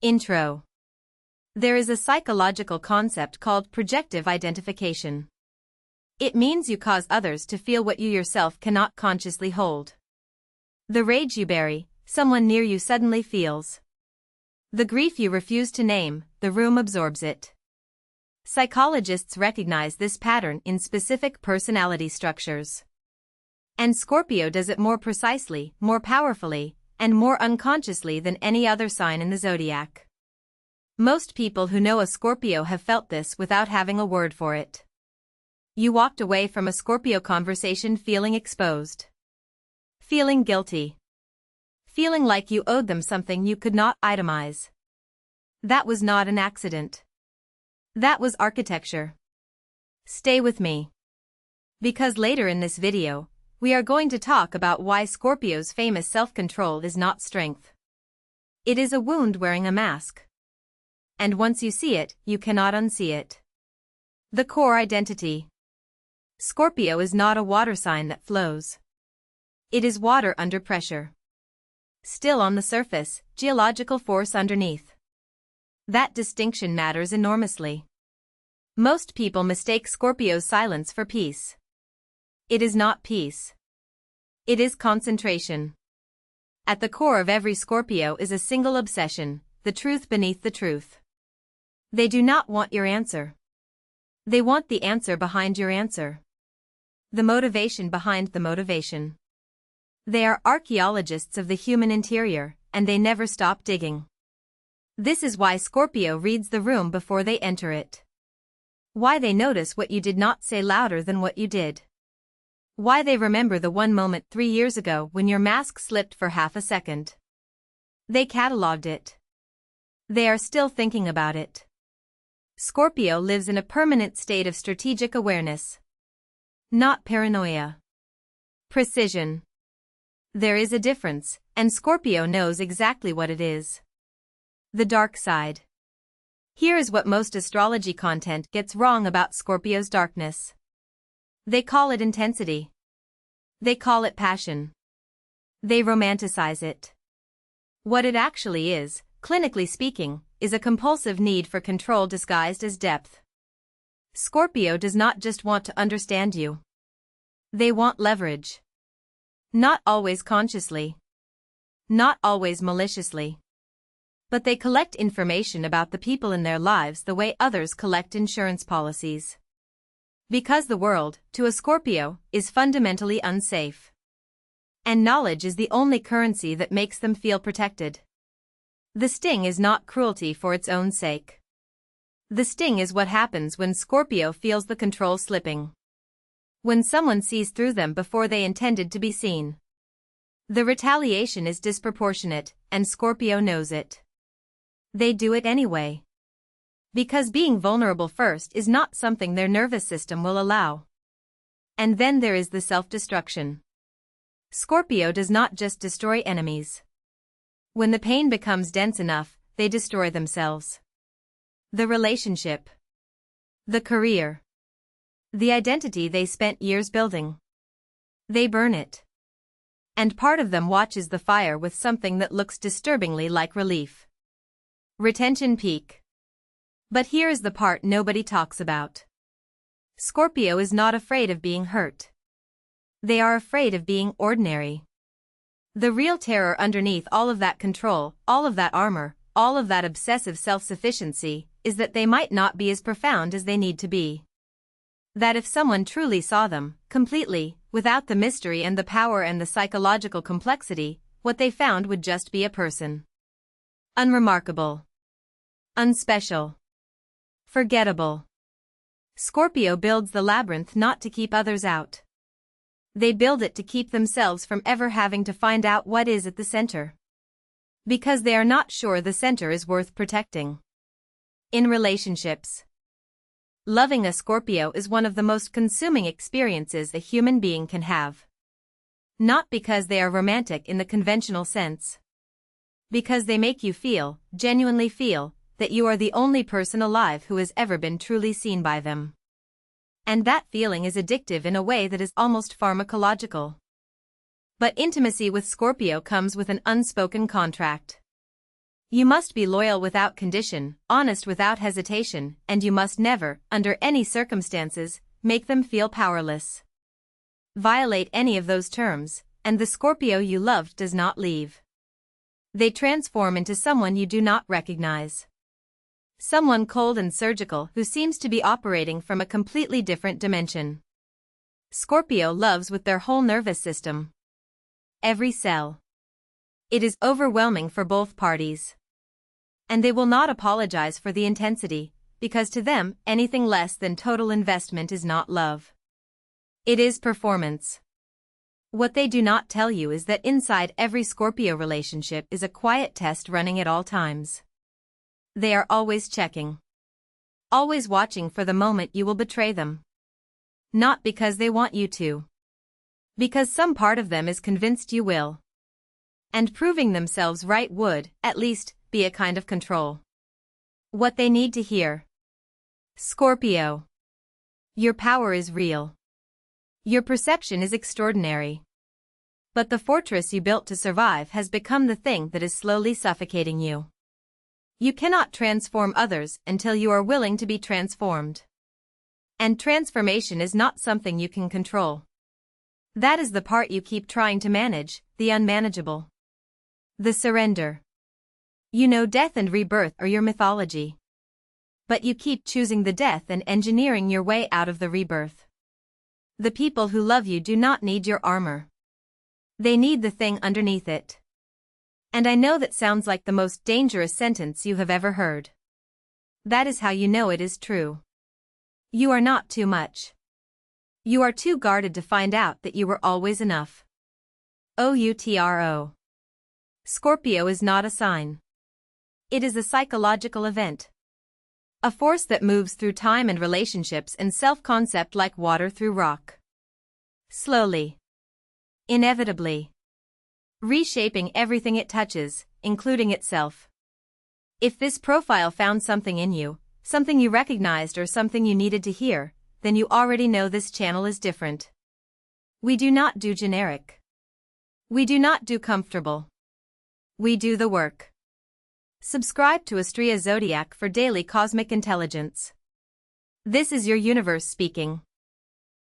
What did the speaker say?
Intro. There is a psychological concept called projective identification. It means you cause others to feel what you yourself cannot consciously hold. The rage you bury, someone near you suddenly feels. The grief you refuse to name, the room absorbs it. Psychologists recognize this pattern in specific personality structures. And Scorpio does it more precisely, more powerfully, and more unconsciously than any other sign in the zodiac. Most people who know a Scorpio have felt this without having a word for it. You walked away from a Scorpio conversation feeling exposed. Feeling guilty. Feeling like you owed them something you could not itemize. That was not an accident. That was architecture. Stay with me. Because later in this video, we are going to talk about why Scorpio's famous self-control is not strength. It is a wound wearing a mask. And once you see it, you cannot unsee it. The core identity. Scorpio is not a water sign that flows. It is water under pressure. Still on the surface, geological force underneath. That distinction matters enormously. Most people mistake Scorpio's silence for peace. It is not peace. It is concentration. At the core of every Scorpio is a single obsession, the truth beneath the truth. They do not want your answer. They want the answer behind your answer. The motivation behind the motivation. They are archaeologists of the human interior, and they never stop digging. This is why Scorpio reads the room before they enter it. Why they notice what you did not say louder than what you did. Why they remember the one moment 3 years ago when your mask slipped for half a second. They catalogued it. They are still thinking about it. Scorpio lives in a permanent state of strategic awareness. Not paranoia. Precision. There is a difference, and Scorpio knows exactly what it is. The dark side. Here is what most astrology content gets wrong about Scorpio's darkness. They call it intensity. They call it passion. They romanticize it. What it actually is, clinically speaking, is a compulsive need for control disguised as depth. Scorpio does not just want to understand you. They want leverage. Not always consciously. Not always maliciously. But they collect information about the people in their lives the way others collect insurance policies. Because the world, to a Scorpio, is fundamentally unsafe. And knowledge is the only currency that makes them feel protected. The sting is not cruelty for its own sake. The sting is what happens when Scorpio feels the control slipping. When someone sees through them before they intended to be seen. The retaliation is disproportionate, and Scorpio knows it. They do it anyway. Because being vulnerable first is not something their nervous system will allow. And then there is the self-destruction. Scorpio does not just destroy enemies. When the pain becomes dense enough, they destroy themselves. The relationship. The career. The identity they spent years building. They burn it. And part of them watches the fire with something that looks disturbingly like relief. Retention peak. But here is the part nobody talks about. Scorpio is not afraid of being hurt. They are afraid of being ordinary. The real terror underneath all of that control, all of that armor, all of that obsessive self-sufficiency, is that they might not be as profound as they need to be. That if someone truly saw them, completely, without the mystery and the power and the psychological complexity, what they found would just be a person. Unremarkable. Unspecial. Forgettable. Scorpio builds the labyrinth not to keep others out. They build it to keep themselves from ever having to find out what is at the center. Because they are not sure the center is worth protecting. In relationships. Loving a Scorpio is one of the most consuming experiences a human being can have. Not because they are romantic in the conventional sense. Because they make you feel, genuinely feel, that you are the only person alive who has ever been truly seen by them. And that feeling is addictive in a way that is almost pharmacological. But intimacy with Scorpio comes with an unspoken contract. You must be loyal without condition, honest without hesitation, and you must never, under any circumstances, make them feel powerless. Violate any of those terms, and the Scorpio you loved does not leave. They transform into someone you do not recognize. Someone cold and surgical who seems to be operating from a completely different dimension. Scorpio loves with their whole nervous system. Every cell. It is overwhelming for both parties. And they will not apologize for the intensity, because to them, anything less than total investment is not love. It is performance. What they do not tell you is that inside every Scorpio relationship is a quiet test running at all times. They are always checking. Always watching for the moment you will betray them. Not because they want you to. Because some part of them is convinced you will. And proving themselves right would, at least, be a kind of control. What they need to hear. Scorpio. Your power is real. Your perception is extraordinary. But the fortress you built to survive has become the thing that is slowly suffocating you. You cannot transform others until you are willing to be transformed. And transformation is not something you can control. That is the part you keep trying to manage, the unmanageable. The surrender. You know death and rebirth are your mythology. But you keep choosing the death and engineering your way out of the rebirth. The people who love you do not need your armor. They need the thing underneath it. And I know that sounds like the most dangerous sentence you have ever heard. That is how you know it is true. You are not too much. You are too guarded to find out that you were always enough. OUTRO. Scorpio is not a sign. It is a psychological event. A force that moves through time and relationships and self-concept like water through rock. Slowly. Inevitably. Reshaping everything it touches, including itself. If this profile found something in you, something you recognized or something you needed to hear, then you already know this channel is different. We do not do generic. We do not do comfortable. We do the work. Subscribe to Astrea Zodiac for daily cosmic intelligence. This is your universe speaking.